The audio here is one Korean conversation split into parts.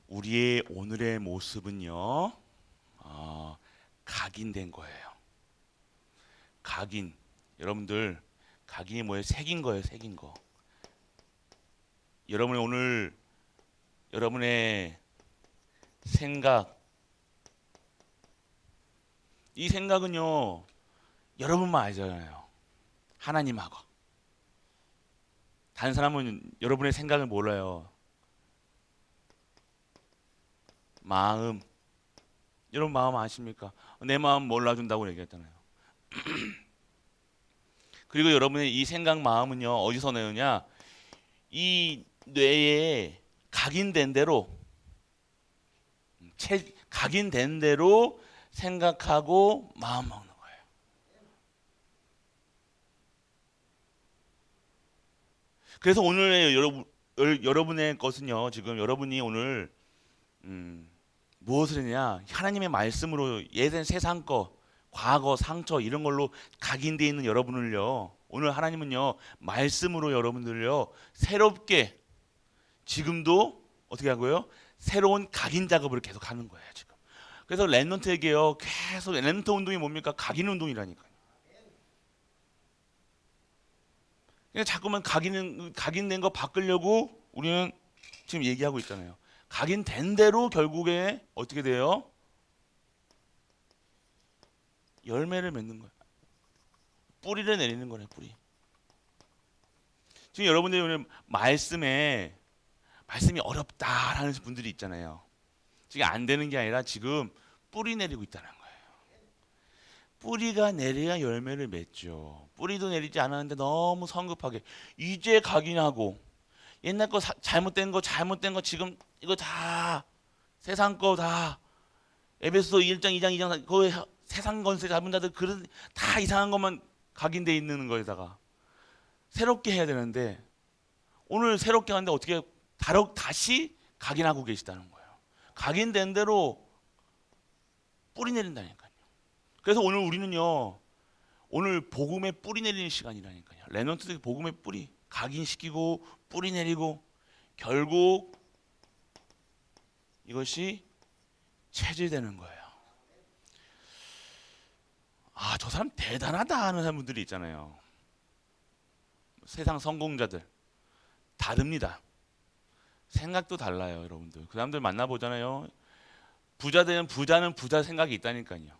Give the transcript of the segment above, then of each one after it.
우리의 오늘의 모습은요, 각인된 거예요. 각인. 여러분들, 각인이 뭐예요? 새긴 거예요, 새긴 거. 여러분의 오늘, 여러분의 생각, 이 생각은요, 여러분만 알잖아요. 하나님하고. 다른 사람은 여러분의 생각을 몰라요. 마음. 여러분 마음 아십니까? 내 마음 몰라준다고 얘기했잖아요. 그리고 여러분의 이 생각 마음은요, 어디서 내느냐? 이 뇌에 각인된 대로, 각인된 대로 생각하고 마음 먹는 거예요. 그래서 오늘의 여러분의 것은요, 지금 여러분이 오늘 무엇을 했냐? 하나님의 말씀으로 예전 세상 거, 과거, 상처 이런 걸로 각인되어 있는 여러분을요. 오늘 하나님은요. 말씀으로 여러분들을요. 새롭게 지금도 어떻게 하고요? 새로운 각인 작업을 계속 하는 거예요, 지금. 그래서 랩런트에게요. 계속 랩런트 운동이 뭡니까? 각인 운동이라니까요. 그냥 자꾸만 각인된 거 바꾸려고 우리는 지금 얘기하고 있잖아요. 각인된 대로 결국에 어떻게 돼요? 열매를 맺는 거예요. 뿌리를 내리는 거예요, 뿌리. 지금 여러분들이 오늘 말씀이 어렵다라는 분들이 있잖아요. 지금 안 되는 게 아니라 지금 뿌리 내리고 있다는 거예요. 뿌리가 내려야 열매를 맺죠. 뿌리도 내리지 않았는데 너무 성급하게 이제 각인하고 옛날 거 잘못된 거 지금 이거 다 세상 거 다 에베소 1장 2장 2장 그 세상 건세 잡은 자들 그런 다 이상한 것만 각인돼 있는 거에다가 새롭게 해야 되는데 오늘 새롭게 하는데 어떻게 다시 각인하고 계시다는 거예요. 각인된 대로 뿌리 내린다니까요. 그래서 오늘 우리는요. 오늘 복음의 뿌리 내리는 시간이라니까요. 랩런트들 복음의 뿌리 각인시키고 뿌리 내리고 결국 이것이 체질되는 거예요. 아, 저 사람 대단하다 하는 분들이 있잖아요. 세상 성공자들 다릅니다. 생각도 달라요, 여러분들. 그 사람들 만나보잖아요. 부자는 부자 생각이 있다니까요.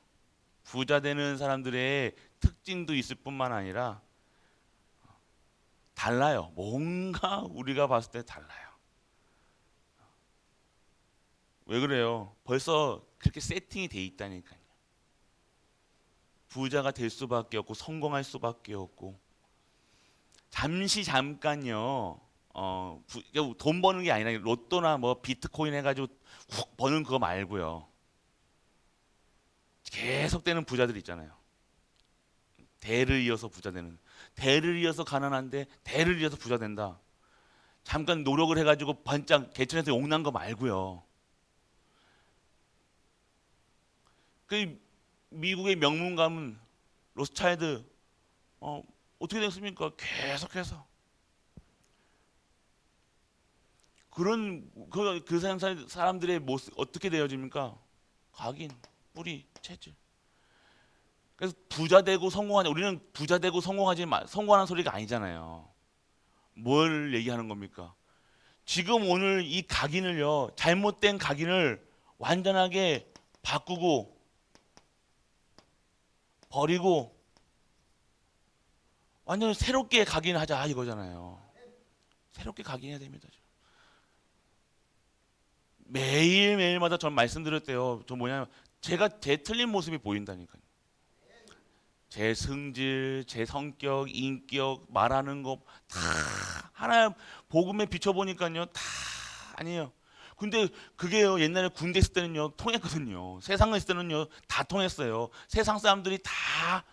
부자 되는 사람들의 특징도 있을 뿐만 아니라 달라요. 뭔가 우리가 봤을 때 달라요. 왜 그래요? 벌써 그렇게 세팅이 돼 있다니까요. 부자가 될 수밖에 없고 성공할 수밖에 없고 잠깐요. 돈 버는 게 아니라 로또나 뭐 비트코인 해가지고 훅 버는 그거 말고요. 계속되는 부자들 있잖아요. 대를 이어서 부자 되는, 대를 이어서 가난한데 대를 이어서 부자 된다. 잠깐 노력을 해가지고 번짝 개천에서 용난 거 말고요. 그 미국의 명문 가문 로스차일드 어떻게 됐습니까? 계속해서 그런 그 사람들의 모습 어떻게 되어집니까? 각인, 뿌리, 체질. 그래서 부자 되고 성공하냐? 우리는 부자 되고 성공하는 소리가 아니잖아요. 뭘 얘기하는 겁니까? 지금 오늘 이 각인을요, 잘못된 각인을 완전하게 바꾸고 버리고 완전 새롭게 각인하자 이거잖아요. 새롭게 각인해야 됩니다. 매일매일마다 전 말씀드렸대요. 저 뭐냐면 제가 제 틀린 모습이 보인다니까요. 제 성질, 제 성격, 인격, 말하는 거 다 하나 복음에 비춰보니까요. 다 아니에요. 근데 그게요. 옛날에 군대 있을 때는요. 통했거든요. 세상에 있을 때는요. 다 통했어요. 세상 사람들이 다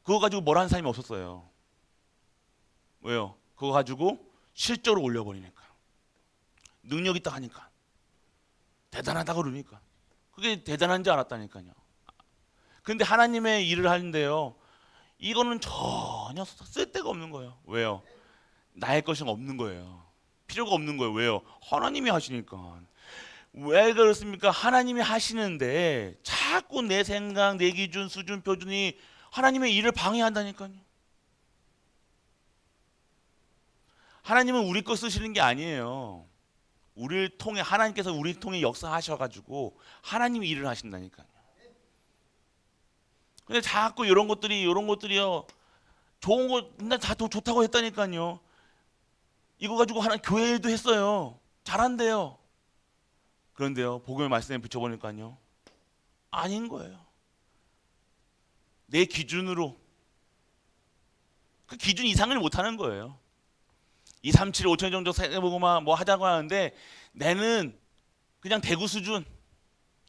그거 가지고 뭘 하는 사람이 없었어요. 왜요? 그거 가지고 실적으로 올려버리니까. 능력 있다 하니까. 대단하다고 그러니까. 그게 대단한 줄 알았다니까요. 근데 하나님의 일을 하는데요. 이거는 전혀 쓸데가 없는 거예요. 왜요? 나의 것이 없는 거예요. 필요가 없는 거예요. 왜요? 하나님이 하시니까. 왜 그렇습니까? 하나님이 하시는데 자꾸 내 생각, 내 기준, 수준, 표준이 하나님의 일을 방해한다니까요. 하나님은 우리 거 쓰시는 게 아니에요. 우리를 통해 하나님께서 우리 통해 역사하셔가지고 하나님이 일을 하신다니까요. 근데 자꾸 이런 것들이요 좋은 거 나 다 좋다고 했다니까요. 이거 가지고 하나 교회 일도 했어요. 잘한대요. 그런데요 복음의 말씀에 비춰보니까요 아닌 거예요. 내 기준으로 그 기준 이상을 못 하는 거예요. 2, 3, 7, 5천 정도 세보고만 뭐 하자고 하는데 내는 그냥 대구 수준.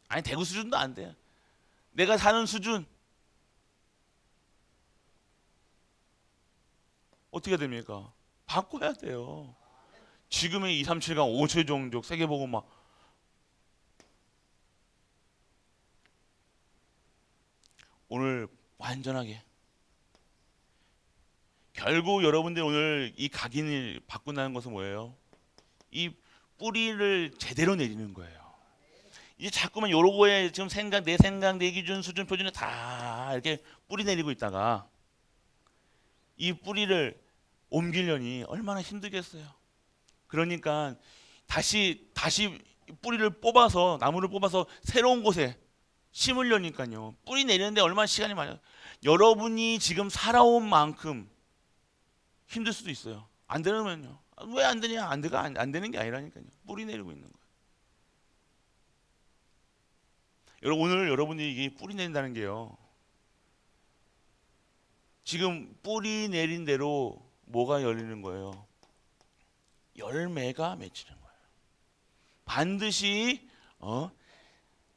아니 대구 수준도 안 돼요. 내가 사는 수준 어떻게 됩니까? 바꿔야 돼요. 지금의 2, 3, 7강 5천 종족 세계보고만 오늘 완전하게 결국 여러분들 오늘 이 각인을 바꾼다는 것은 뭐예요? 이 뿌리를 제대로 내리는 거예요. 이제 자꾸만 요런 거에 지금 내 생각, 내 기준, 수준, 표준에 다 이렇게 뿌리 내리고 있다가 이 뿌리를 옮기려니 얼마나 힘들겠어요. 그러니까 다시 뿌리를 뽑아서 나무를 뽑아서 새로운 곳에 심으려니까요. 뿌리 내리는데 얼마나 시간이 많아요. 여러분이 지금 살아온 만큼 힘들 수도 있어요. 안 되면요. 왜 안 되냐? 안 되는 게 아니라니까요. 뿌리 내리고 있는 거예요. 여러분 오늘 여러분이 이게 뿌리 내린다는 게요. 지금 뿌리 내린 대로 뭐가 열리는 거예요? 열매가 맺히는 거예요. 반드시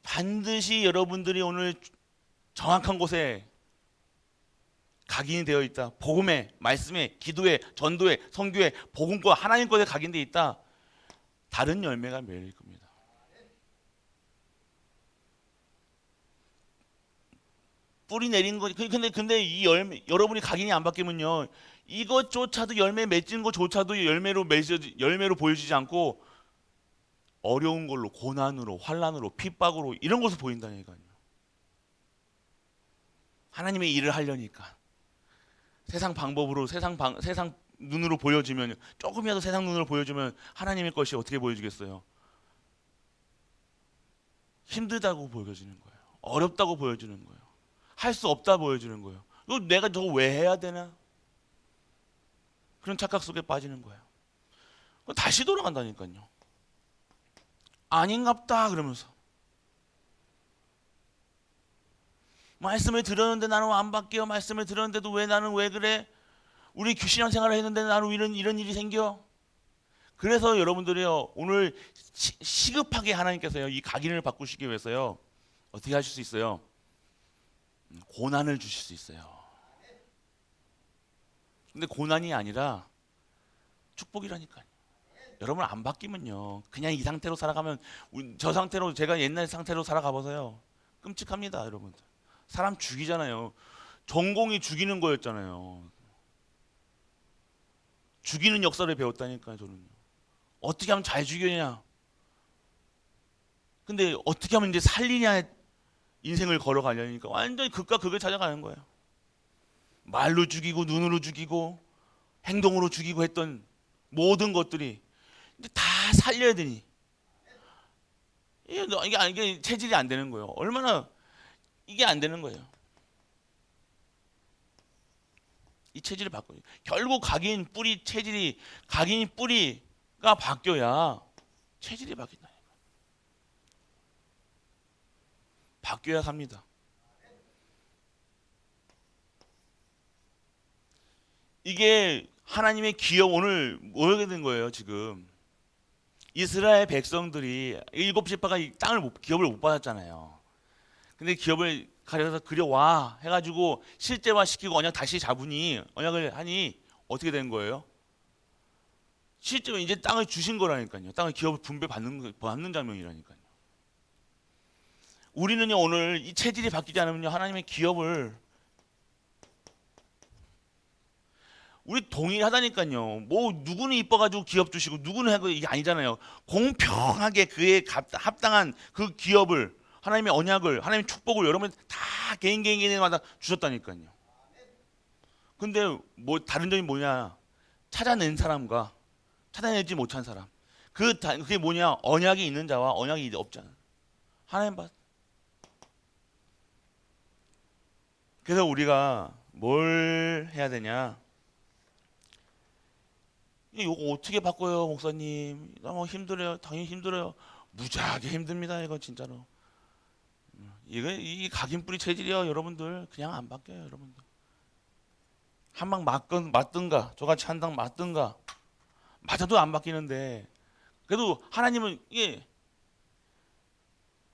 반드시 여러분들이 오늘 정확한 곳에 각인이 되어 있다. 복음에, 말씀에, 기도에, 전도에, 선교에, 복음과 하나님 것에 각인되어 있다. 다른 열매가 맺릴 겁니다. 뿌리 내린 거 근데 이 열매 여러분이 각인이 안 바뀌면요. 이것조차도 열매 맺은 것조차도 열매로 보여지지 않고 어려운 걸로 고난으로 환난으로 핍박으로 이런 것을 보인다니까요. 하나님의 일을 하려니까 세상 방법으로 세상 눈으로 보여지면 조금이라도 세상 눈으로 보여주면 하나님의 것이 어떻게 보여지겠어요? 힘들다고 보여지는 거예요. 어렵다고 보여지는 거예요. 할 수 없다 보여지는 거예요. 이거 내가 저거 왜 해야 되나? 그런 착각 속에 빠지는 거예요. 다시 돌아간다니까요. 아닌갑다 그러면서 말씀을 들었는데 나는 안 바뀌어. 말씀을 들었는데도 나는 왜 그래? 우리 신앙생활을 했는데 나는 이런 일이 생겨. 그래서 여러분들이요 오늘 시급하게 하나님께서요 이 각인을 바꾸시기 위해서요 어떻게 하실 수 있어요? 고난을 주실 수 있어요. 근데 고난이 아니라 축복이라니까요. 여러분 안 바뀌면요 그냥 이 상태로 살아가면 저 상태로 제가 옛날 상태로 살아가 보세요. 끔찍합니다 여러분. 사람 죽이잖아요. 전공이 죽이는 거였잖아요. 죽이는 역사를 배웠다니까요 저는요. 어떻게 하면 잘 죽이냐? 근데 어떻게 하면 이제 살리냐 인생을 걸어가려니까 완전히 극과 극을 찾아가는 거예요. 말로 죽이고 눈으로 죽이고 행동으로 죽이고 했던 모든 것들이 이제 다 살려야 되니 이게 체질이 안 되는 거예요. 얼마나 이게 안 되는 거예요. 이 체질을 바꿔요. 결국 각인 뿌리가 바뀌어야 체질이 바뀐다. 바뀌어야 삽니다. 이게 하나님의 기업 오늘 뭐게 된 거예요 지금. 이스라엘 백성들이 일곱 지파가 이 기업을 못 받았잖아요. 근데 기업을 가려서 그려와 해가지고 실제화 시키고 언약 다시 잡으니 언약을 하니 어떻게 된 거예요? 실제로 이제 땅을 주신 거라니까요. 땅을 기업을 분배 받는 장면이라니까요. 우리는요 오늘 이 체질이 바뀌지 않으면요 하나님의 기업을 우리 동일하다니까요. 뭐 누구는 이뻐가지고 기업 주시고 누구는 하고 이게 아니잖아요. 공평하게 그에 합당한 그 기업을 하나님의 언약을 하나님의 축복을 여러분 다 개인마다 주셨다니까요. 근데 뭐 다른 점이 뭐냐? 찾아낸 사람과 찾아내지 못한 사람. 그게 뭐냐? 언약이 있는 자와 언약이 없잖아. 하나님 봐. 그래서 우리가 뭘 해야 되냐? 이거 어떻게 바꿔요, 목사님? 너무 힘들어요. 당연히 힘들어요. 무지하게 힘듭니다, 이거 진짜로. 이 각인뿌리 체질이요, 여러분들. 그냥 안 바뀌어요, 여러분들. 한 방 맞든가, 저같이 한 방 맞든가, 맞아도 안 바뀌는데. 그래도 하나님은 이게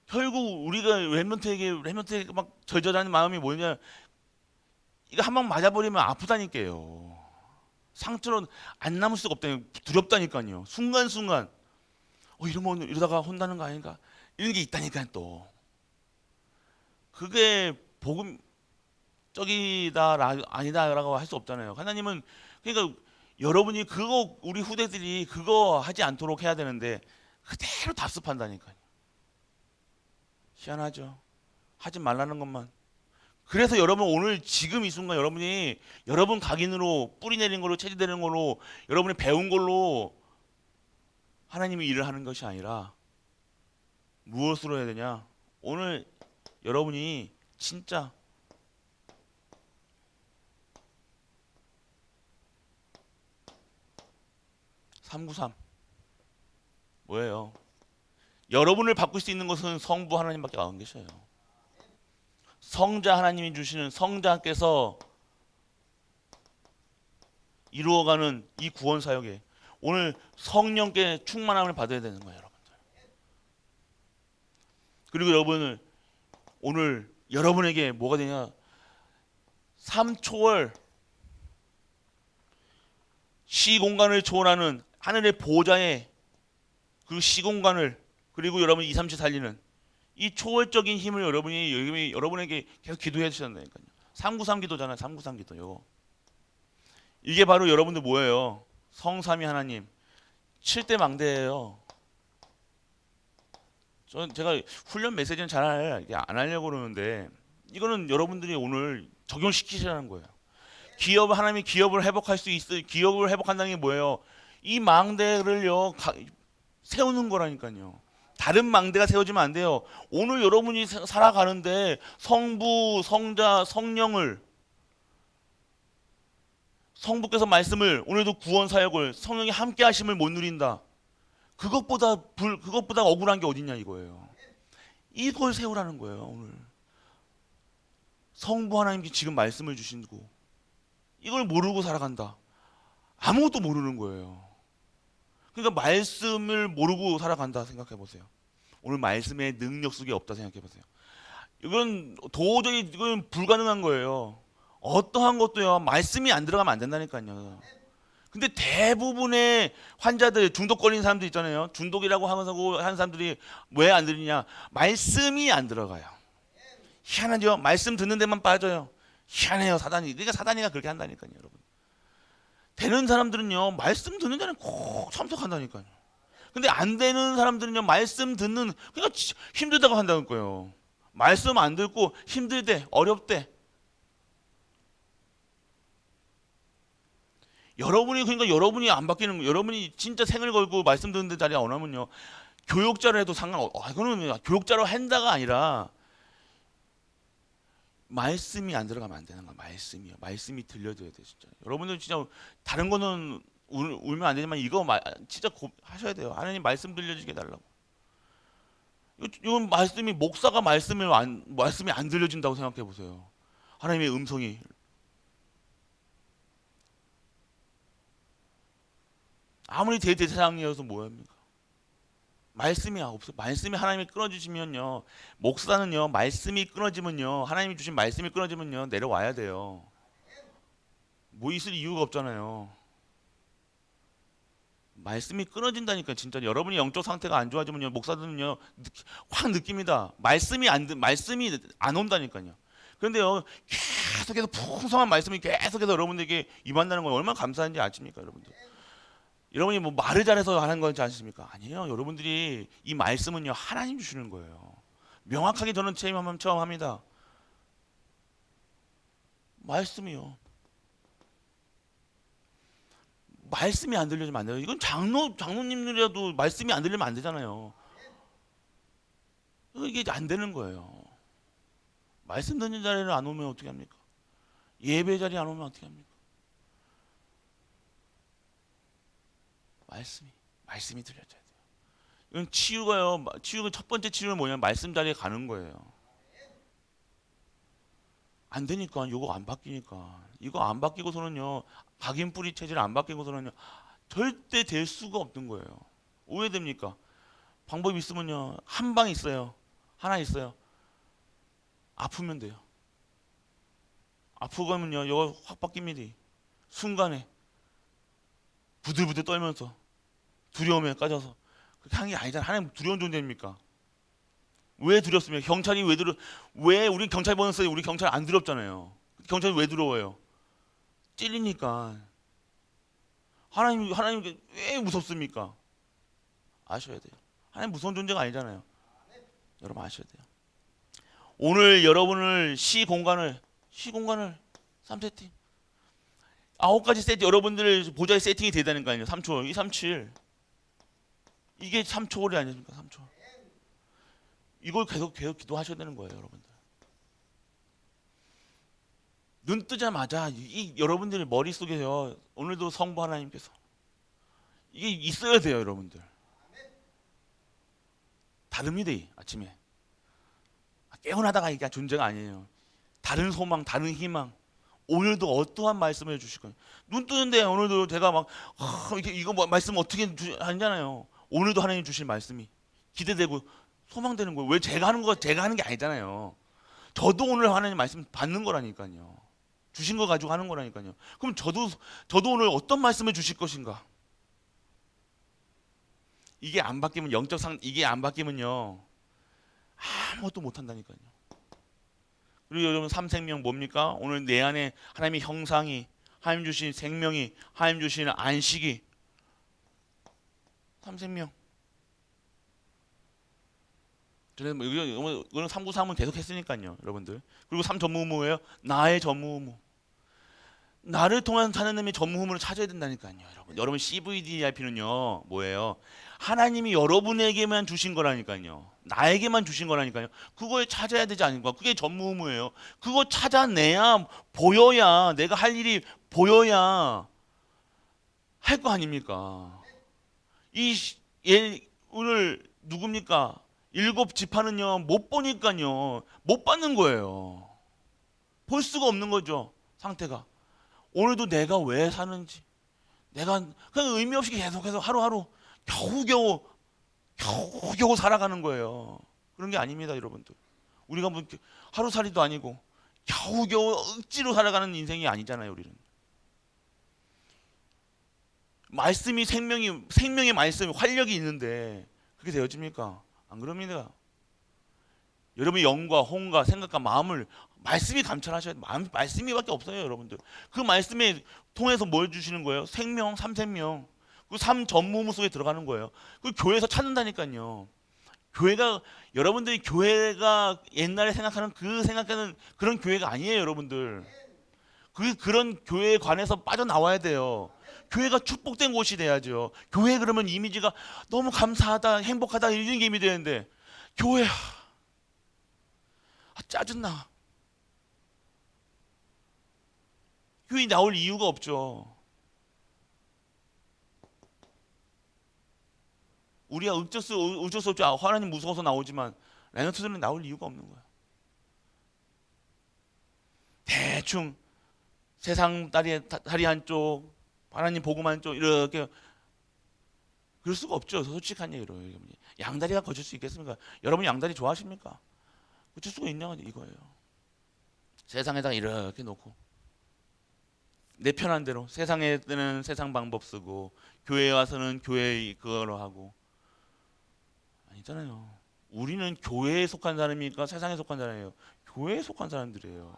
결국 우리가 렘넌트에게 막 절절하는 마음이 뭐냐? 이거 한 방 맞아버리면 아프다니까요. 상처로 안 남을 수가 없다니 두렵다니까요. 순간순간 이러면 이러다가 혼나는 거 아닌가? 이런 게 있다니까요. 또 그게 복음적이다 아니다라고 할 수 없잖아요. 하나님은 그러니까 여러분이 그거 우리 후대들이 그거 하지 않도록 해야 되는데 그대로 답습한다니까요. 희한하죠. 하지 말라는 것만. 그래서 여러분 오늘 지금 이 순간 여러분이 여러분 각인으로 뿌리 내린 걸로 체질되는 걸로 여러분이 배운 걸로 하나님이 일을 하는 것이 아니라 무엇으로 해야 되냐? 오늘 여러분이 진짜 393 뭐예요? 여러분을 바꿀 수 있는 것은 성부 하나님밖에 안 계셔요. 성자 하나님이 주시는 성자께서 이루어가는 이 구원 사역에 오늘 성령께 충만함을 받아야 되는 거예요, 여러분들. 그리고 여러분을 오늘 여러분에게 뭐가 되냐? 3초월 시공간을 초월하는 하늘의 보호자의 그 시공간을 그리고 여러분 2, 3초 살리는 이 초월적인 힘을 여러분에게 계속 기도해 주신다니까요. 393 기도잖아요. 393 기도. 요거. 이게 바로 여러분들 뭐예요? 성삼위 하나님 7대 망대예요. 제가 훈련 메시지는 잘 안 하려고 그러는데 이거는 여러분들이 오늘 적용시키시라는 거예요. 하나님이 기업을 회복할 수 있어요. 기업을 회복한다는 게 뭐예요? 이 망대를요 세우는 거라니까요. 다른 망대가 세워지면 안 돼요. 오늘 여러분이 살아가는데 성부, 성자, 성부께서 말씀을 오늘도 구원 사역을 성령이 함께 하심을 못 누린다. 그것보다 억울한 게 어딨냐 이거예요. 이걸 세우라는 거예요. 오늘 성부 하나님께 지금 말씀을 주시고 이걸 모르고 살아간다. 아무것도 모르는 거예요. 그러니까 말씀을 모르고 살아간다 생각해 보세요. 오늘 말씀의 능력 속에 없다 생각해 보세요. 이건 도저히 불가능한 거예요. 어떠한 것도요 말씀이 안 들어가면 안 된다니까요. 근데 대부분의 환자들 중독 걸린 사람들 있잖아요. 중독이라고 하는 사람들이 왜 안 들리냐? 말씀이 안 들어가요. 희한하죠? 말씀 듣는 데만 빠져요. 희한해요, 사단이. 그러니까 사단이가 그렇게 한다니까요, 여러분. 되는 사람들은요, 말씀 듣는 데는 꼭 참석한다니까요. 근데 안 되는 사람들은요, 말씀 듣는, 그러니까 힘들다고 한다는 거예요. 말씀 안 듣고 힘들대, 어렵대. 여러분이 안 바뀌는, 여러분이 진짜 생을 걸고 말씀 듣는 데 자리에 원하면요, 교육자로 해도 이거는 교육자로 한다가 아니라, 말씀이 안 들어가면 안 되는 거야. 말씀이 들려줘야 돼 진짜. 여러분들 진짜 다른 거는 울면 안 되지만 이거 진짜 하셔야 돼요. 하나님 말씀 들려주게 달라고. 이건 목사가 말씀이 안 들려진다고 생각해 보세요. 하나님의 음성이 아무리 대대장이어서 뭐합니까? 말씀이 없어. 말씀이 하나님이 끊어주시면요. 목사는요. 말씀이 끊어지면요. 하나님이 주신 말씀이 끊어지면요. 내려와야 돼요. 뭐 있을 이유가 없잖아요. 말씀이 끊어진다니까 진짜. 여러분이 영적 상태가 안 좋아지면요. 목사들은요. 확 느낍니다. 말씀이 안 온다니까요. 그런데요, 계속해서 풍성한 말씀이 계속해서 여러분들에게 임한다는 건 얼마나 감사한지 아십니까, 여러분들? 여러분이 뭐 말을 잘해서 하는 건지 아십니까? 아니에요. 여러분들이 이 말씀은요, 하나님 주시는 거예요. 명확하게 저는 체험 합니다. 말씀이요. 말씀이 안 들려주면 안 돼요. 이건 장로님들이라도 말씀이 안 들리면 안 되잖아요. 이게 안 되는 거예요. 말씀 듣는 자리를 안 오면 어떻게 합니까? 예배 자리에 안 오면 어떻게 합니까? 말씀이 들려져야 돼요. 이건 치유가요. 치유가 첫 번째 치유는 뭐냐면 말씀 자리에 가는 거예요. 안 되니까 이거 안 바뀌니까 이거 안 바뀌고서는요, 각인 뿌리 체질 안 바뀌고서는요 절대 될 수가 없는 거예요. 오해됩니까? 방법이 있으면요, 한 방 있어요. 하나 있어요. 아프면 돼요. 아프면요 이거 확 바뀝니다. 순간에 부들부들 떨면서 두려움에 빠져서. 그렇게 하는 게 아니잖아요. 하나님 두려운 존재입니까? 왜 두렵습니까? 경찰이 왜 우리 경찰 보냈어요? 우리 경찰 안 두렵잖아요. 경찰이 왜 두려워요? 찔리니까. 하나님 왜 무섭습니까? 아셔야 돼요. 하나님 무서운 존재가 아니잖아요. 여러분 아셔야 돼요. 오늘 여러분을 시공간을 3세팅 9가지 세팅, 여러분들 보좌의 세팅이 되다는 거 아니에요. 3초 2, 3, 7 이게 3초월이 아닙니까? 3초. 이걸 계속 기도하셔야 되는 거예요, 여러분들. 눈 뜨자마자 이 여러분들 머릿속에요, 오늘도 성부 하나님께서 이게 있어야 돼요, 여러분들. 다릅니다. 아침에 깨어나다가 이게 존재가 아니에요. 다른 소망, 다른 희망. 오늘도 어떠한 말씀을 해주실 거예요. 눈 뜨는데 오늘도 제가 막 이거 말씀 어떻게 아니잖아요. 오늘도 하나님 주실 말씀이 기대되고 소망되는 거예요. 왜 제가 하는 게 아니잖아요. 저도 오늘 하나님 말씀 받는 거라니까요. 주신 거 가지고 하는 거라니까요. 그럼 저도 오늘 어떤 말씀을 주실 것인가? 이게 안 바뀌면 이게 안 바뀌면요, 아무것도 못 한다니까요. 그리고 여러분 삼생명 뭡니까? 오늘 내 안에 하나님의 형상이, 하나님 주신 생명이, 하나님 주신 안식이, 삼생명. 저는 이거는 393은 계속 했으니까요, 여러분들. 그리고 3전무후무예요. 나의 전무후무. 나를 통한 하나님의 전무후무를 찾아야 된다니까요, 여러분. 여러분 CVDIP는요 뭐예요? 하나님이 여러분에게만 주신 거라니까요. 나에게만 주신 거라니까요. 그걸 찾아야 되지 않을까? 그게 전무후무예요. 그거 찾아내야, 보여야, 내가 할 일이 보여야 할 거 아닙니까? 오늘 누굽니까? 7지파는요 못 보니까요 못 받는 거예요. 볼 수가 없는 거죠, 상태가. 오늘도 내가 왜 사는지, 내가 그냥 의미 없이 계속해서 하루하루 겨우겨우 살아가는 거예요. 그런 게 아닙니다, 여러분들. 우리가 뭐 하루살이도 아니고 겨우겨우 억지로 살아가는 인생이 아니잖아요, 우리는. 말씀이 생명의 말씀이 활력이 있는데 그렇게 되어집니까? 안 그럽니다. 여러분의 영과 혼과 생각과 마음을 말씀이 감찰하셔야 돼요. 말씀이밖에 없어요, 여러분들. 그 말씀에 통해서 뭘 주시는 거예요? 생명, 삼생명. 그 삼전무후무 속에 들어가는 거예요. 그 교회에서 찾는다니까요. 여러분들이 교회가 옛날에 생각하는 그런 교회가 아니에요, 여러분들. 그런 교회에 관해서 빠져나와야 돼요. 교회가 축복된 곳이 돼야죠. 교회 그러면 이미지가 너무 감사하다, 행복하다 이런 게 이미 되는데, 교회 짜증나. 교회 나올 이유가 없죠. 우리가 어쩔 수 없죠. 하나님 무서워서 나오지만 래너트들은 나올 이유가 없는 거야. 대충 세상 다리 한쪽, 하나님 복음 한쪽 이렇게. 그럴 수가 없죠. 솔직한 얘기로. 양다리가 거칠 수 있겠습니까? 여러분 양다리 좋아하십니까? 거칠 수가 있냐 이거예요. 세상에다가 이렇게 놓고 내 편한 대로, 세상에는 세상 방법 쓰고 교회에 와서는 교회 그거로 하고. 아니잖아요. 우리는 교회에 속한 사람이니까 세상에 속한 사람이에요. 교회에 속한 사람들이에요.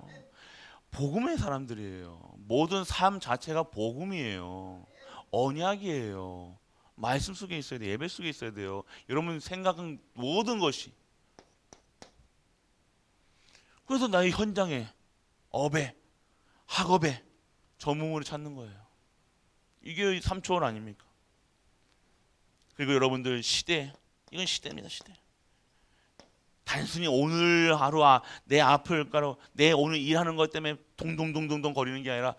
복음의 사람들이에요. 모든 삶 자체가 복음이에요. 언약이에요. 말씀 속에 있어야 돼요. 예배 속에 있어야 돼요. 여러분 생각은 모든 것이. 그래서 나의 현장에 업에 학업에 전문으로 찾는 거예요. 이게 3초월 아닙니까? 그리고 여러분들 시대, 이건 시대입니다. 시대. 단순히 오늘 하루 내 앞을 가로 내 오늘 일하는 것 때문에 동동동동동 거리는 게 아니라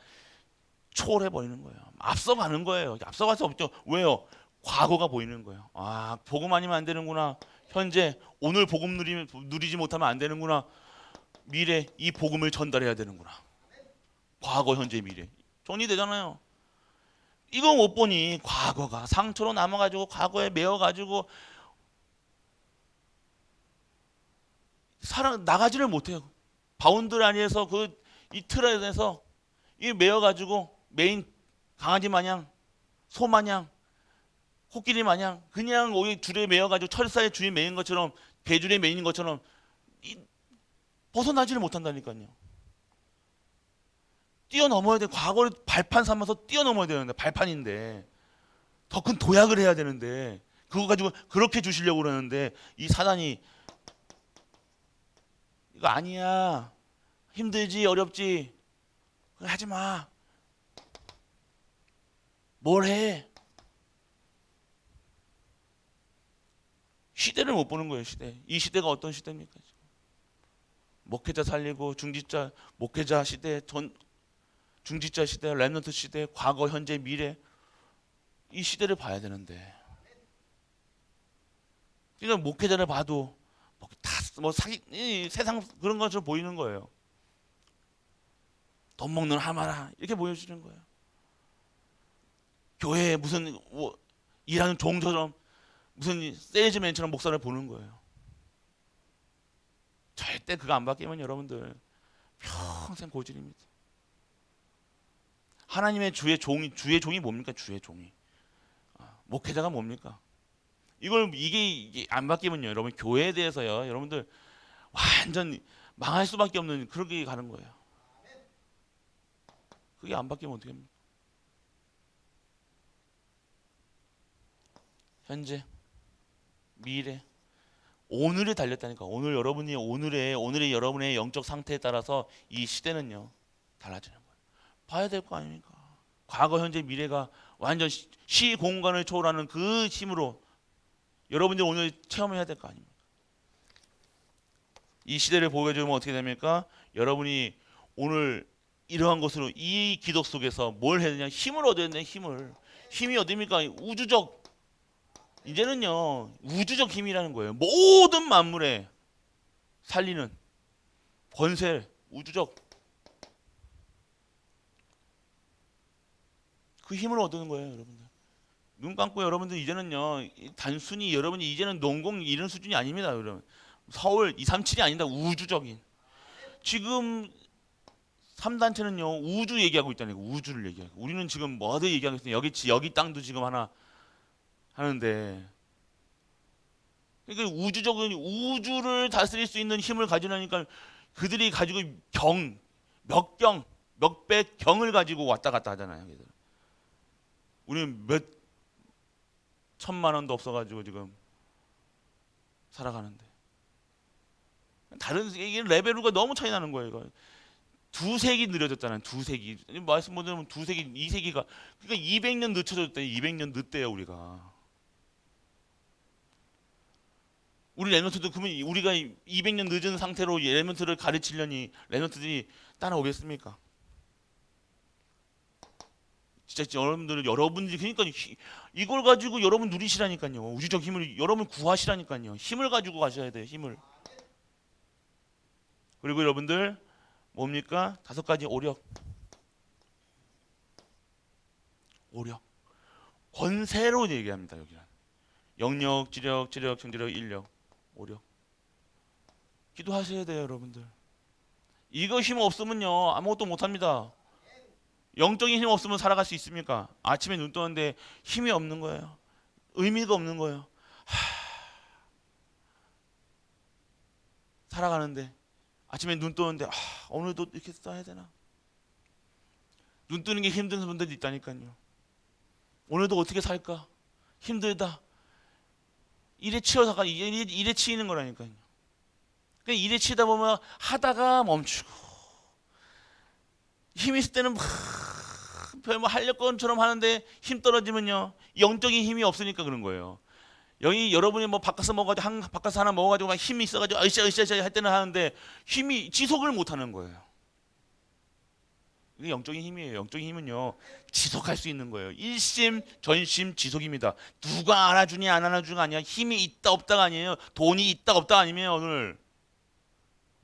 초월해 버리는 거예요. 앞서가는 거예요. 앞서갈 수 없죠. 왜요? 과거가 보이는 거예요. 아, 복음 아니면 안 되는구나. 현재 오늘 복음 누리지 못하면 안 되는구나. 미래 이 복음을 전달해야 되는구나. 과거, 현재, 미래. 전이 되잖아요. 이거 못 보니 과거가 상처로 남아가지고 과거에 매여가지고 나가지를 못해요. 바운드리 안에서 이 틀 안에서 이 매여가지고 메인 강아지 마냥 소 마냥 코끼리 마냥 그냥 오히 줄에 매여가지고 철사에 줄에 매인 것처럼 배줄에 매인 것처럼 벗어나지를 못한다니까요. 뛰어넘어야 돼. 과거를 발판 삼아서 뛰어넘어야 되는데 발판인데 더 큰 도약을 해야 되는데 그거 가지고 그렇게 주시려고 그러는데 이 사단이 이거 아니야. 힘들지 어렵지. 하지 마. 뭘 해? 시대를 못 보는 거예요. 시대. 이 시대가 어떤 시대입니까? 목회자 살리고 중직자 목회자 시대 중직자 시대 렘넌트 시대 과거 현재 미래 이 시대를 봐야 되는데 그러니까 목회자를 봐도 뭐 사기 세상 그런 것처럼 보이는 거예요. 돈 먹는 하마라 이렇게 보여주는 거예요. 교회에 무슨 뭐 일하는 종처럼 무슨 세일즈맨처럼 목사를 보는 거예요. 절대 그거 안 바뀌면 여러분들 평생 고질입니다. 하나님의 주의 종이 뭡니까? 주의 종이. 목회자가 뭡니까? 이게 안 바뀌면요, 여러분 교회에 대해서요, 여러분들 완전 망할 수밖에 없는 그렇게 가는 거예요. 그게 안 바뀌면 어떻게 합니까? 현재, 미래, 오늘에 달렸다니까. 오늘 여러분이 오늘의 여러분의 영적 상태에 따라서 이 시대는요 달라지는 거예요. 봐야 될 거 아닙니까? 과거, 현재, 미래가 완전 시 공간을 초월하는 그 힘으로 여러분들이 오늘 체험해야 될 거 아닙니까? 이 시대를 보여주면 어떻게 됩니까? 여러분이 오늘 이러한 것으로 이 기도 속에서 뭘 해야 되냐? 힘을 얻어야 되냐? 힘이 어디입니까? 우주적 이제는요 우주적 힘이라는 거예요. 모든 만물에 살리는 권세 우주적 그 힘을 얻는 거예요, 여러분들. 눈 감고 여러분들 이제는요 단순히 여러분이 이제는 농공 이런 수준이 아닙니다, 여러분. 서울 237이 아니다. 우주적인 지금 3단체는요 우주 얘기하고 있다니까. 우주를 얘기하고 우리는 지금 뭐들 얘기하고 있어요. 여기 땅도 지금 하나 하는데 그러니까 우주적인 우주를 다스릴 수 있는 힘을 가지려니까 그들이 가지고 몇백 경을 가지고 왔다 갔다 하잖아요. 우리는 몇 천만 원도 없어가지고 지금 살아가는데 다른 이게 레벨과 너무 차이 나는 거예요. 이거. 두세기 느려졌잖아요. 두세기 말씀 못 들으면 두세기, 2세기가 그러니까 200년 늦춰졌대요. 200년 늦대요 우리가. 우리 렘넌트도 그러면 우리가 200년 늦은 상태로 렘넌트를 가르치려니 렘넌트들이 따라오겠습니까? 진짜 여러분들이 그러니까 이걸 가지고 여러분 누리시라니까요. 우주적 힘을 여러분 구하시라니까요. 힘을 가지고 가셔야 돼요. 힘을. 그리고 여러분들 뭡니까? 5가지 오력. 권세로 얘기합니다. 여기는 영력, 지력, 정지력, 인력, 오력. 기도하셔야 돼요, 여러분들. 이거 힘 없으면요 아무것도 못합니다. 영적인 힘 없으면 살아갈 수 있습니까? 아침에 눈 뜨는데 힘이 없는 거예요. 의미가 없는 거예요. 살아가는데 아침에 눈 뜨는데 오늘도 이렇게 써야 되나? 눈 뜨는 게 힘든 분들도 있다니까요. 오늘도 어떻게 살까? 힘들다. 일에 치여서가 일에 치이는 거라니까요. 그러니까 일에 치다 보면 하다가 멈추고 힘 있을 때는 별뭐 하려건처럼 하는데 힘 떨어지면요 영적인 힘이 없으니까 그런 거예요. 여기 여러분이 뭐 바꿔서 먹어가지고 바꿔서 하나 먹어가지고 막 힘이 있어가지고 으쌰으쌰 할 때는 하는데 힘이 지속을 못 하는 거예요. 이게 영적인 힘이에요. 영적인 힘은요 지속할 수 있는 거예요. 일심 전심 지속입니다. 누가 알아주니 안 알아주가 아니야. 힘이 있다 없다가 아니에요. 돈이 있다 없다가 아니에요. 오늘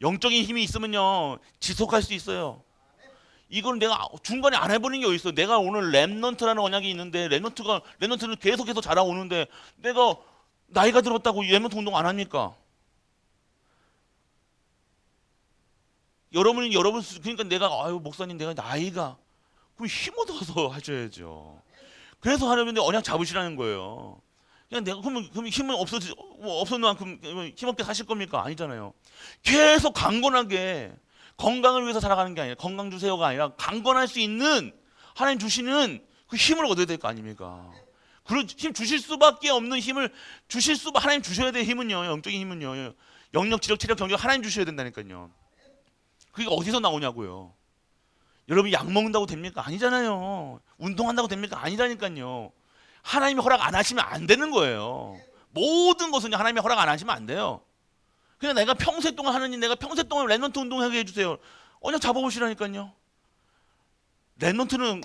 영적인 힘이 있으면요 지속할 수 있어요. 이걸 내가 중간에 안 해보는 게 어디 있어? 내가 오늘 랩넌트라는 언약이 있는데 랩넌트는 계속해서 자라오는데 내가 나이가 들었다고 랩넌트 운동 안 합니까? 여러분 그러니까 내가 아유 목사님 내가 나이가 그럼 힘 얻어서 하셔야죠. 그래서 하려면 언약 잡으시라는 거예요. 그냥 내가 그러면 힘은 없었는 만큼 힘없게 사실 겁니까? 아니잖아요. 계속 강건하게 건강을 위해서 살아가는 게 아니라 건강 주세요가 아니라 강건할 수 있는 하나님 주시는 그 힘을 얻어야 될 거 아닙니까? 그런 힘 주실 수밖에 없는 힘을 하나님 주셔야 될 힘은요. 영적인 힘은요. 영력, 지력, 체력, 경력 하나님 주셔야 된다니까요. 그게 어디서 나오냐고요. 여러분 약 먹는다고 됩니까? 아니잖아요. 운동한다고 됩니까? 아니라니까요. 하나님이 허락 안 하시면 안 되는 거예요. 모든 것은 하나님이 허락 안 하시면 안 돼요. 그냥 내가 평생 동안 하느님 내가 평생 동안 랩넌트 운동하게 해주세요. 언약 잡아보시라니까요. 랩넌트는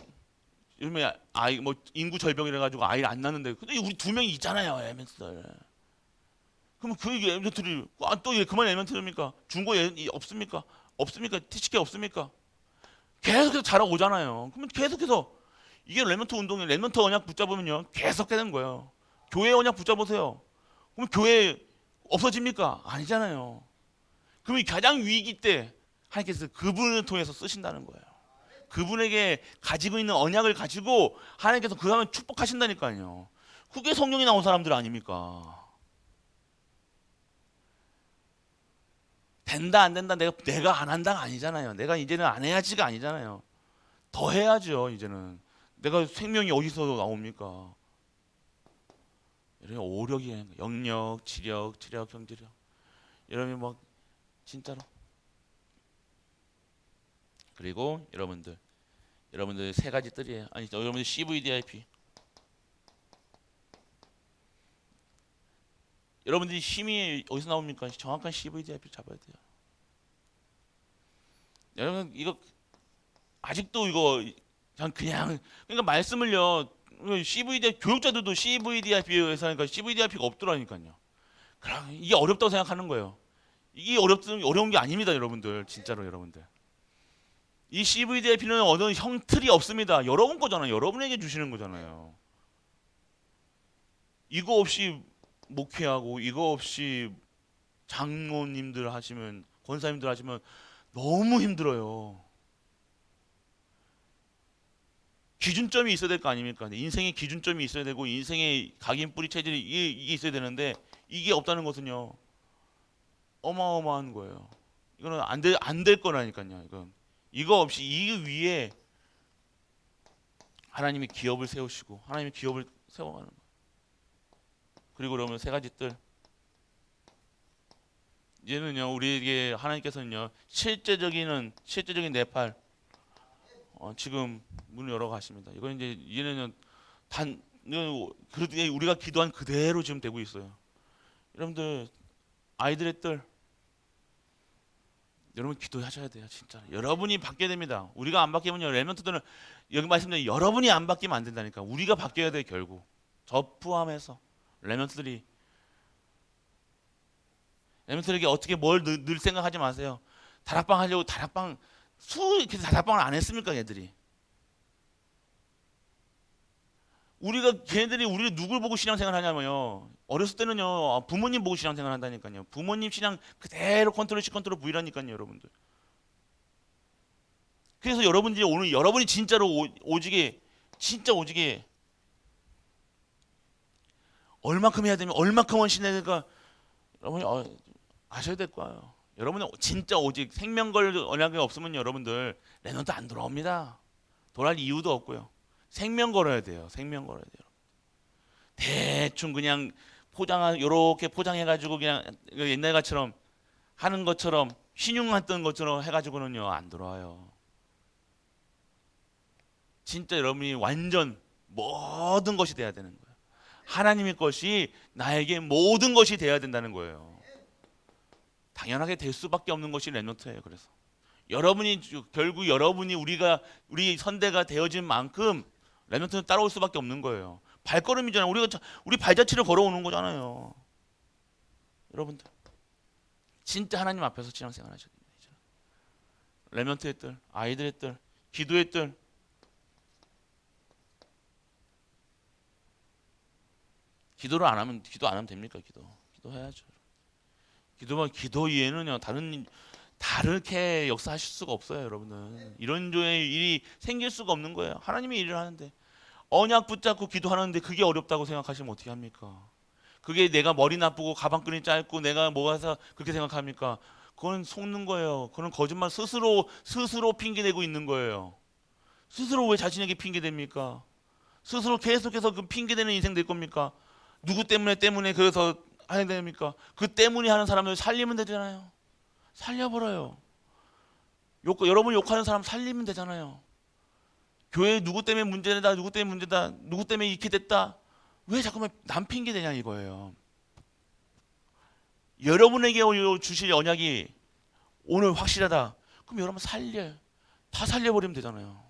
요즘에 아이 뭐 인구 절벽이라 가지고 아이를 안 낳는데 근데 우리 2명이 있잖아요. 랩넌트들. 그럼 그 랩넌트를 또 그만 랩넌트입니까? 중고 없습니까? 없습니까? 티치케 없습니까? 계속해서 자라오잖아요. 그러면 계속해서 이게 랩넌트 운동이에요. 랩넌트 언약 붙잡으면요 계속 되는 거예요. 교회 언약 붙잡으세요. 그럼 교회 없어집니까? 아니잖아요. 그러면 가장 위기 때 하나님께서 그분을 통해서 쓰신다는 거예요. 그분에게 가지고 있는 언약을 가지고 하나님께서 그 사람을 축복하신다니까요. 그게 성령이 나온 사람들 아닙니까? 된다 안 된다 내가 안 한다가 아니잖아요. 내가 이제는 안 해야지가 아니잖아요. 더 해야죠. 이제는 내가 생명이 어디서 나옵니까? 여러분 오력이 영력, 지력, 체력, 경제력. 여러분 뭐 진짜로. 그리고 여러분들 세 가지 뜰이에요. 아니 여러분들 CVDIP. 여러분들이 힘이 어디서 나옵니까? 정확한 CVDIP 잡아야 돼요. 여러분 이거 아직도 이거 그냥 그러니까 말씀을요. CVD 교육자들도 CVDIP에서 하니까 CVDIP가 없더라니까요. 그럼 이게 어렵다고 생각하는 거예요. 이게 어려운 게 아닙니다, 여러분들. 진짜로 여러분들. 이 CVDIP는 어느 형틀이 없습니다. 여러분 거잖아요. 여러분에게 주시는 거잖아요. 이거 없이 목회하고 이거 없이 장로님들 하시면 권사님들 하시면 너무 힘들어요. 기준점이 있어야 될 거 아닙니까? 인생의 기준점이 있어야 되고 인생의 각인 뿌리 체질이 이게 있어야 되는데 이게 없다는 것은요 어마어마한 거예요. 이거는 안 될 거라니까요. 이거 없이 이 위에 하나님이 기업을 세우시고 하나님이 기업을 세워가는 거예요. 그리고 그러면 세 가지 뜰 이제는요 우리에게 하나님께서는요 실제적인 네팔 지금 문을 열어 가십니다. 이건 이제 이제는 우리가 기도한 그대로 지금 되고 있어요. 여러분들 아이들의 뜰 여러분 기도하셔야 돼요. 진짜 여러분이 바뀌어야 됩니다. 우리가 안 바뀌면요 렘넌트들은 여기 말씀드린 여러분이 안 바뀌면 안 된다니까. 우리가 바뀌어야 돼. 결국 저 포함해서 렘넌트들이 렘넌트들에게 어떻게 뭘 늘 생각하지 마세요. 다락방 하려고 이렇게 다락방을 안 했습니까 얘들이. 걔네들이 우리를 누굴 보고 신앙생활 하냐면요. 어렸을 때는요 부모님 보고 신앙생활 한다니까요. 부모님 신앙 그대로 컨트롤 C 컨트롤 V라니까요 여러분들. 그래서 여러분들이 오늘 여러분이 진짜로 오지게 진짜 오지게 얼마큼 해야 되면 얼마큼 헌신해야 될까 여러분이 아셔야 될 거예요. 여러분은 진짜 오직 생명걸 언약이 없으면 여러분들 렘넌트 안 돌아옵니다. 돌아올 이유도 없고요. 생명 걸어야 돼요. 생명 걸어야 돼요. 대충 그냥 요렇게 포장해가지고 그냥 옛날같처럼 하는 것처럼 신용만 뜬 것처럼 해가지고는요 안 돌아와요. 진짜 여러분이 완전 모든 것이 돼야 되는 거예요. 하나님의 것이 나에게 모든 것이 돼야 된다는 거예요. 당연하게 될 수밖에 없는 것이 렘넌트예요. 그래서 여러분이 결국 여러분이 우리 선대가 되어진 만큼 렘넌트는 따라올 수밖에 없는 거예요. 발걸음이잖아요. 우리 발자취를 걸어오는 거잖아요. 여러분들 진짜 하나님 앞에서 신앙생활 하셔야 됩니다. 렘넌트의 뜰, 아이들의 뜰, 기도의 뜰. 기도 안 하면 됩니까? 기도해야죠. 기도 이외에는요 다르게 역사하실 수가 없어요, 여러분은. 이런 조의 일이 생길 수가 없는 거예요. 하나님이 일을 하는데 언약 붙잡고 기도하는데 그게 어렵다고 생각하시면 어떻게 합니까? 그게 내가 머리 나쁘고 가방끈이 짧고 내가 뭐가서 그렇게 생각합니까? 그건 속는 거예요. 그건 거짓말 스스로 핑계대고 있는 거예요. 스스로 왜 자신에게 핑계댑니까? 스스로 계속해서 그 핑계대는 인생 될 겁니까? 누구 때문에 그래서 해야 됩니까? 그 때문에 하는 사람을 살리면 되잖아요. 살려버려요. 여러분 욕하는 사람 살리면 되잖아요. 교회 누구 때문에 문제다, 누구 때문에 이렇게 됐다. 왜 자꾸만 남 핑계 대냐 이거예요. 여러분에게 주실 언약이 오늘 확실하다. 그럼 여러분 다 살려버리면 되잖아요.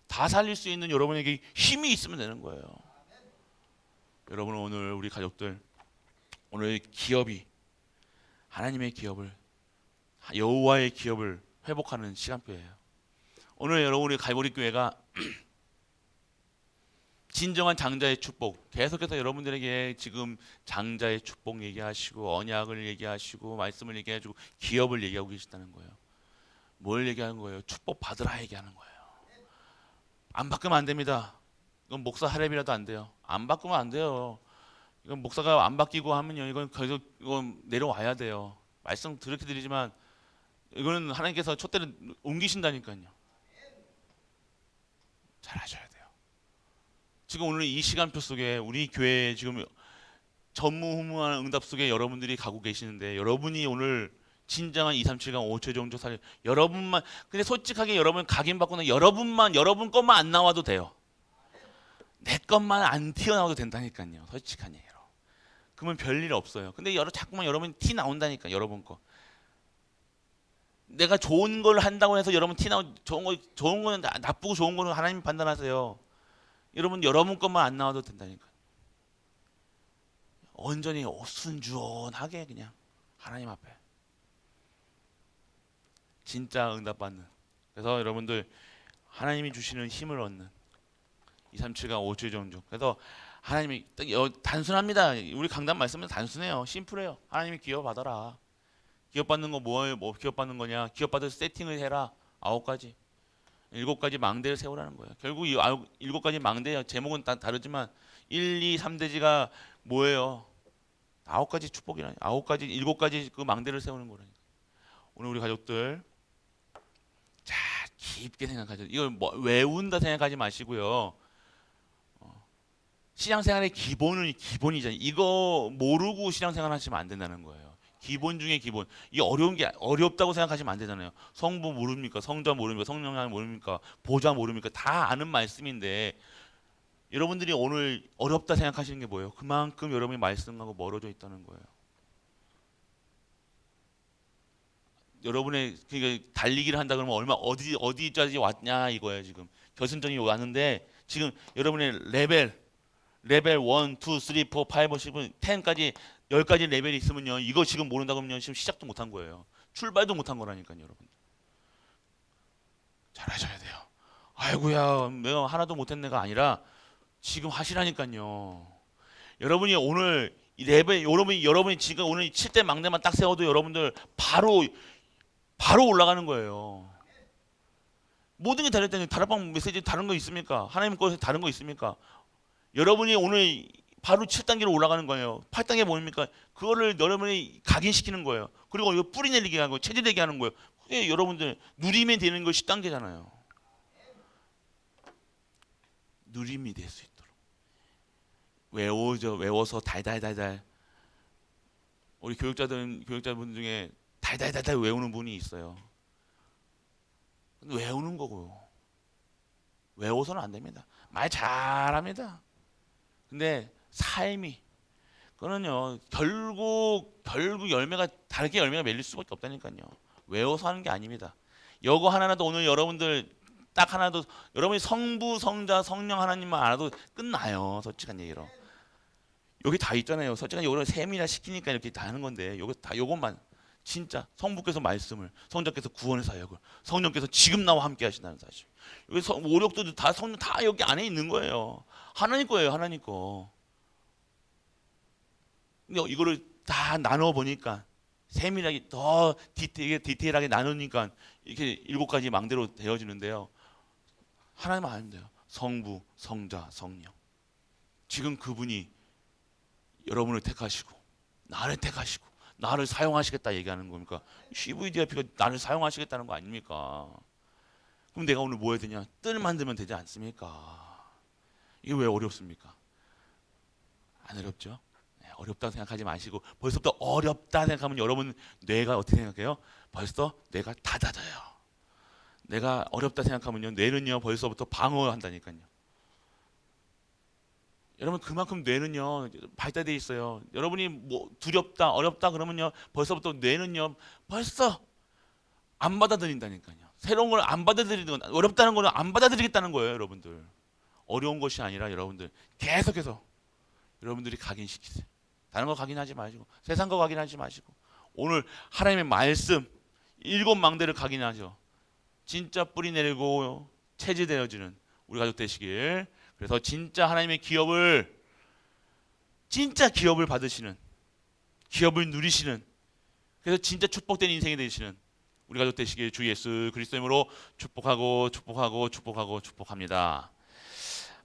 다 살릴 수 있는 여러분에게 힘이 있으면 되는 거예요. 여러분 오늘 우리 가족들 오늘 기업이 하나님의 기업을 여호와의 기업을 회복하는 시간표예요. 오늘 여러분 우리 갈보리 교회가 진정한 장자의 축복 계속해서 여러분들에게 지금 장자의 축복 얘기하시고 언약을 얘기하시고 말씀을 얘기해주고 기업을 얘기하고 계시다는 거예요. 뭘 얘기하는 거예요? 축복 받으라 얘기하는 거예요. 안 바꾸면 안 됩니다. 이건 목사 하랩이라도 안 돼요. 안 바꾸면 안 돼요. 이건 목사가 안 바뀌고 하면요 이건 계속 내려와야 돼요. 말씀 그렇게 드리지만 이거는 하나님께서 촛대를 옮기신다니까요. 잘 하셔야 돼요. 지금 오늘 이 시간표 속에 우리 교회 지금 전무후무한 응답 속에 여러분들이 가고 계시는데 여러분이 오늘 진정한 2, 3, 7강 5초 정도 살려 여러분만 근데 솔직하게 여러분 각인받고는 여러분 것만 안 나와도 돼요. 내 것만 안 튀어나와도 된다니까요. 솔직한 얘기로. 그러면 별일 없어요. 근데 자꾸만 여러분 티 나온다니까 여러분 거. 내가 좋은 걸 한다고 해서 여러분 티 나오 좋은 거는 나쁘고 좋은 거는 하나님 판단하세요. 여러분 것만 안 나와도 된다니까. 온전히 순주하게 그냥 하나님 앞에 진짜 응답받는. 그래서 여러분들 하나님이 주시는 힘을 얻는 2, 3, 7강 5주 정도. 그래서 하나님이 단순합니다. 우리 강단 말씀은 단순해요. 심플해요. 하나님이 기업 받아라. 기업 받는 거 뭐예요? 뭐 기업 받는 거냐? 기업 받을 세팅을 해라. 9가지. 7가지 망대를 세우라는 거예요. 결국 이 7가지 망대 제목은 다르지만 1, 2, 3대지가 뭐예요? 9가지 축복이라니. 7가지 그 망대를 세우는 거라니까. 오늘 우리 가족들 자 깊게 생각하죠. 이걸 뭐 외운다 생각하지 마시고요. 신앙생활의 기본은 기본이잖아요. 이거 모르고 신앙생활 하시면 안 된다는 거예요. 기본 중에 기본. 이 어려운 게 어렵다고 생각하시면 안 되잖아요. 성부 모릅니까? 성자 모릅니까? 성령님 모릅니까? 보좌 모릅니까? 다 아는 말씀인데 여러분들이 오늘 어렵다 생각하시는 게 뭐예요? 그만큼 여러분이 말씀하고 멀어져 있다는 거예요. 여러분의 달리기를 한다 그러면 어디까지 왔냐 이거예요. 지금 결승전이 왔는데 지금 여러분의 레벨 1, 2, 3, 4, 5, 6, 10까지 10가지 레벨이 있으면요. 이거 지금 모른다 그러면 지금 시작도 못한 거예요. 출발도 못한 거라니까요, 여러분. 잘하셔야 돼요. 아이고야, 내가 하나도 못했네가 아니라 지금 하시라니까요. 여러분이 오늘 이 레벨, 여러분이 지금 오늘 7대 막내만 딱 세워도 여러분들 바로 올라가는 거예요. 모든 게 다를 때는 다락방 메시지 다른 거 있습니까? 하나님 거에서 다른 거 있습니까? 여러분이 오늘 바로 7단계로 올라가는 거예요. 8단계 뭡니까? 그거를 여러분이 각인시키는 거예요. 그리고 이거 뿌리 내리게 하는 거예요. 체질되게 하는 거예요. 그게 여러분들 누리면 되는 거 10단계잖아요. 누림이 될 수 있도록 외워서 달달달달. 우리 교육자분 중에 달달달달 외우는 분이 있어요. 외우는 거고요. 외워서는 안 됩니다. 말 잘합니다. 근데 삶이 그거는요 결국 열매가 다르게 열매가 맺릴 수밖에 없다니까요. 외워서 하는 게 아닙니다. 이거 하나라도 오늘 여러분들 딱 하나도 여러분이 성부 성자 성령 하나님만 알아도 끝나요. 솔직한 얘기로 여기 다 있잖아요. 솔직한 요거를 세미나 시키니까 이렇게 다 하는 건데 요거 다 요것만 진짜 성부께서 말씀을 성자께서 구원의 사역을 성령께서 지금 나와 함께 하신다는 사실. 여기 오력도 다 성령 다 여기 안에 있는 거예요. 하나님 거예요. 하나님 거. 근데 이거를 다 나눠 보니까 세밀하게 더 디테일하게 나누니까 이렇게 7가지 망대로 되어지는데요. 하나님만 알면 돼요. 성부, 성자, 성령. 지금 그분이 여러분을 택하시고 나를 택하시고 나를 사용하시겠다 얘기하는 겁니까? CVDIP가 나를 사용하시겠다는 거 아닙니까? 그럼 내가 오늘 뭐 해야 되냐? 뜰 만들면 되지 않습니까? 이게 왜 어렵습니까? 안 어렵죠? 네, 어렵다고 생각하지 마시고 벌써부터 어렵다 생각하면 여러분 뇌가 어떻게 생각해요? 벌써 뇌가 닫아져요. 내가 어렵다 생각하면요 뇌는요 벌써부터 방어한다니까요. 여러분 그만큼 뇌는요 발달돼 있어요. 여러분이 뭐 두렵다 어렵다 그러면요 벌써부터 뇌는요 벌써 안 받아들인다니까요. 새로운 걸 안 받아들이는 건 어렵다는 거는 안 받아들이겠다는 거예요. 여러분들 어려운 것이 아니라 여러분들 계속해서 여러분들이 각인시키세요. 다른 거 각인하지 마시고 세상 거 각인하지 마시고 오늘 하나님의 말씀 7망대를 각인하죠. 진짜 뿌리 내리고 체질되어지는 우리 가족 되시길. 그래서 진짜 하나님의 진짜 기업을 받으시는 기업을 누리시는 그래서 진짜 축복된 인생이 되시는 우리 가족 되시길 주 예수 그리스도 이름으로 축복합니다.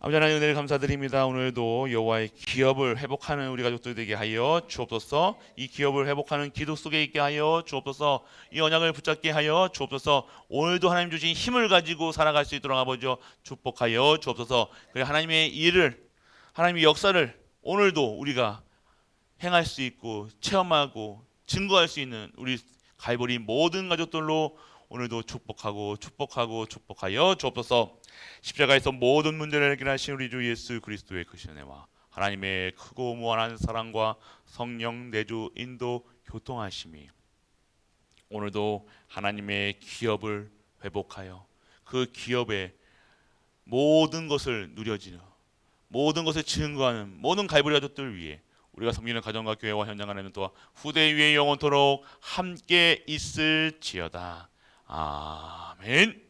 아버지 하나님 은혜를 감사드립니다. 오늘도 여호와의 기업을 회복하는 우리 가족들 되게 하여 주옵소서. 이 기업을 회복하는 기도 속에 있게 하여 주옵소서. 이 언약을 붙잡게 하여 주옵소서. 오늘도 하나님 주신 힘을 가지고 살아갈 수 있도록 아버지 축복하여 주옵소서. 그래 하나님의 일을 하나님의 역사를 오늘도 우리가 행할 수 있고 체험하고 증거할 수 있는 우리 갈보리 모든 가족들로 오늘도 축복하여 주옵소서. 십자가에서 모든 문제를 해결하신 우리 주 예수 그리스도의 크신 은혜와 하나님의 크고 무한한 사랑과 성령 내주 인도 교통하심이 오늘도 하나님의 기업을 회복하여 그 기업의 모든 것을 누려지는 모든 것을 증거하는 모든 갈보리 가족들 위해 우리가 섬기는 가정과 교회와 현장 안에는 또한 후대 위에 영원토록 함께 있을지어다. 아멘.